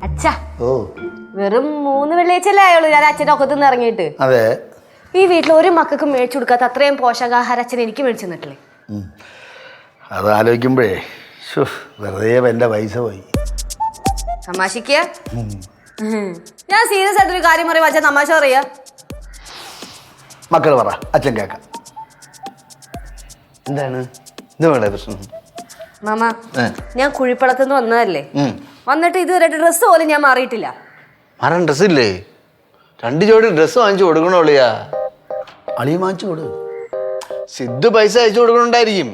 അച്ഛാ വെറും 3 വെള്ളിയാഴ്ചയല്ലേ ആയുള്ളൂ ഞാൻ അച്ഛൻ്റെ ഒക്കത്ത് നിന്ന് ഇറങ്ങിയിട്ട്. അതെ, ഈ വീട്ടിൽ ഒരു മക്കൾക്ക് മേടിച്ചു കൊടുക്കാത്ത അത്രയും പോഷകാഹാരം അച്ഛൻ എനിക്ക് മേടിച്ചു തന്നിട്ടില്ലേ? അത് ആലോചിക്കുമ്പോഴേ വെറുതെ എൻ്റെ പൈസ പോയി. തമാശക്ക് ഞാൻ സീരിയസ് ആയിട്ടൊരു കാര്യം പറയുമ്പോ അച്ഛൻ തമാശ പറയാ. മക്കൾ പറ, അച്ഛൻ കേക്കാം. എന്താണ് ഇതുപോലെ പ്രശ്നം? മാമ, ഞാൻ കുഴിപ്പളത്തുനിന്ന് വന്നതല്ലേ, വന്നിട്ട് ഇതുവരെ ഡ്രസ്സ് പോലും ഞാൻ മാറിയിട്ടില്ല. മാറാൻ ഡ്രസ്സില്ലേ? 2 ജോഡി ഡ്രസ്സ് വാങ്ങിച്ചു കൊടുക്കണോളിയാ. അളിയ വാങ്ങിച്ചു കൊടു. സിദ്ധു പൈസ അയച്ചു കൊടുക്കണുണ്ടായിരിക്കും.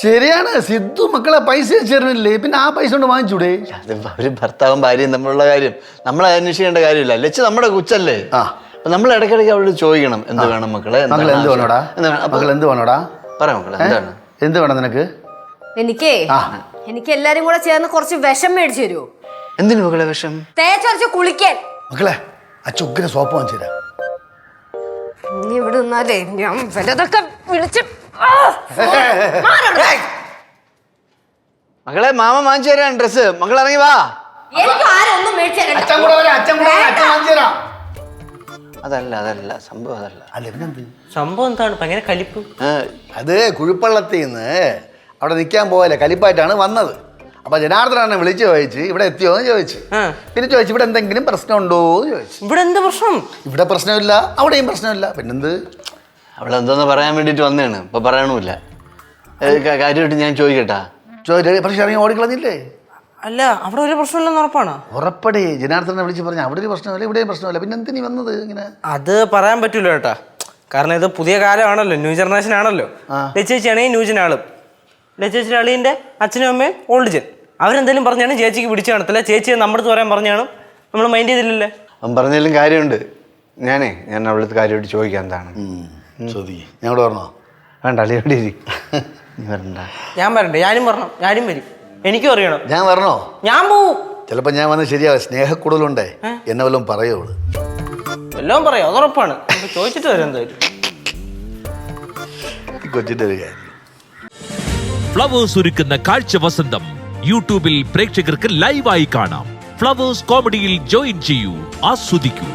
ശരിയാണ്, സിദ്ധു മക്കളെ പൈസ അയച്ചിരുന്നില്ലേ, പിന്നെ ആ പൈസ കൊണ്ട് വാങ്ങിച്ചൂടെ? അത് ഒരു ഭർത്താവും ഭാര്യയും തമ്മിലുള്ള കാര്യം നമ്മൾ അന്വേഷിക്കേണ്ട കാര്യമില്ല. ലച്ച് നമ്മുടെ കൊച്ചല്ലേ, അപ്പൊ നമ്മൾ ഇടയ്ക്കിടയ്ക്ക് അവളോട് ചോദിക്കണം എന്ത് വേണം മക്കളെ, മക്കൾ എന്ത് വേണോടാ, മക്കൾ എന്ത് വേണോടാ, പറ മക്കളെ എന്താണ്, എന്ത് വേണം നിനക്ക്? എനിക്ക് എല്ലാരും കൂടെ ചേർന്ന് കുറച്ച് വിഷം മേടിച്ചു തരുമോ? എന്തിനു മക്കളെ വിഷം? തേച്ചൊരച്ച് കുളിക്കാൻ. മക്കളെ അച്ഛൻ ഉഗ്ര സോപ്പ് വാങ്ങിച്ചു തരാം. നീ ഇവിടെ നിന്നാലേ ഞാൻ വലതൊക്കെ വിളിച്ച് മക്കളെ മാമ വാങ്ങിച്ചു തരാൻ ഡ്രസ്സ്. മക്കൾ ഇറങ്ങി വാ. അതല്ല സംഭവം, സംഭവം എന്താണ് ഭയങ്കര കലിപ്പ്? അത് കുഴിപ്പള്ളത്തിൽ നിന്ന് അവിടെ നിൽക്കാൻ പോയല്ലേ, കലിപ്പായിട്ടാണ് വന്നത്. അപ്പൊ ജനാർദ്ദനെ വിളിച്ച് ചോദിച്ച് ഇവിടെ എത്തിയോ എന്ന് ചോദിച്ചു. പിന്നെ ചോദിച്ചു ഇവിടെ എന്തെങ്കിലും പ്രശ്നമുണ്ടോ എന്ന് ചോദിച്ചു. ഇവിടെ എന്ത് പ്രശ്നം? ഇവിടെ പ്രശ്നമില്ല, അവിടെയും പ്രശ്നമില്ല. പിന്നെന്ത്? അവളെന്തോന്ന് പറയാൻ വേണ്ടിട്ട് വന്നതാണ്, ഇപ്പൊ പറയണമില്ല. കാര്യമായിട്ട് ഞാൻ ചോദിക്കട്ടാ? പക്ഷെ ഇറങ്ങി ഓടിക്കളഞ്ഞില്ലേ? അല്ല, അവിടെ ഒരു പ്രശ്നമില്ലെന്ന് ഉറപ്പാണ്? ഉറപ്പടി. ജനാർദ്ദനെ വിളിച്ച് പറഞ്ഞു അവിടെ ഒരു പ്രശ്നമില്ല, ഇവിടെയും പ്രശ്നമില്ല. പിന്നെ എന്തിനീ വന്നത് ഇങ്ങനെ? അത് പറയാൻ പറ്റൂല കേട്ടാ, കാരണം ഇത് പുതിയ കാലമാണല്ലോ, ന്യൂ ജനറേഷൻ ആണല്ലോ. ചേച്ചിയാണെങ്കിൽ ന്യൂ ജൻ ആളും, ചേച്ചിയുടെ അളിയൻ്റെ അച്ഛനും അമ്മയും ഓൾഡ് ജൻ. അവരെന്തെങ്കിലും പറഞ്ഞാണ് ചേച്ചിക്ക് പിടിച്ചു കാണത്തില്ല. ചേച്ചിയെ നമ്മുടെ അടുത്ത് പറയാൻ പറഞ്ഞാണ് നമ്മൾ മൈൻഡ് ചെയ്തില്ലല്ലേ. അവൻ പറഞ്ഞാലും കാര്യമുണ്ട്. ഞാൻ അവളടുത്ത് കാര്യമായിട്ട് ചോദിക്കാം എന്താണ്. ഞങ്ങളോട് പറഞ്ഞോ? വേണ്ട, അളിയോടെ വരണ്ട. ഞാൻ വരണ്ടേ? ഞാനും വരണം, ഞാനും വരും. എനിക്കും അറിയണം. ഞാൻ വരണോ? ഞാൻ പോവും. ചിലപ്പോ ഞാൻ വന്ന് ശരിയാവും. സ്നേഹക്കൂടുതലുണ്ടേ, എന്നെ വല്ലതും പറയുള്ളൂ. എല്ലാം പറയാം, അതുറപ്പാണ്. ചോദിച്ചിട്ട് വരാം എന്തായാലും. കൊച്ചിന്റെ ഒരു കാര്യം. ഫ്ലവേഴ്സ് ഒരുക്കുന്ന കാഴ്ച വസന്തം യൂട്യൂബിൽ പ്രേക്ഷകർക്ക് ലൈവായി കാണാം. ഫ്ലവേഴ്സ് കോമഡിയിൽ ജോയിൻ ചെയ്യൂ, ആസ്വദിക്കൂ.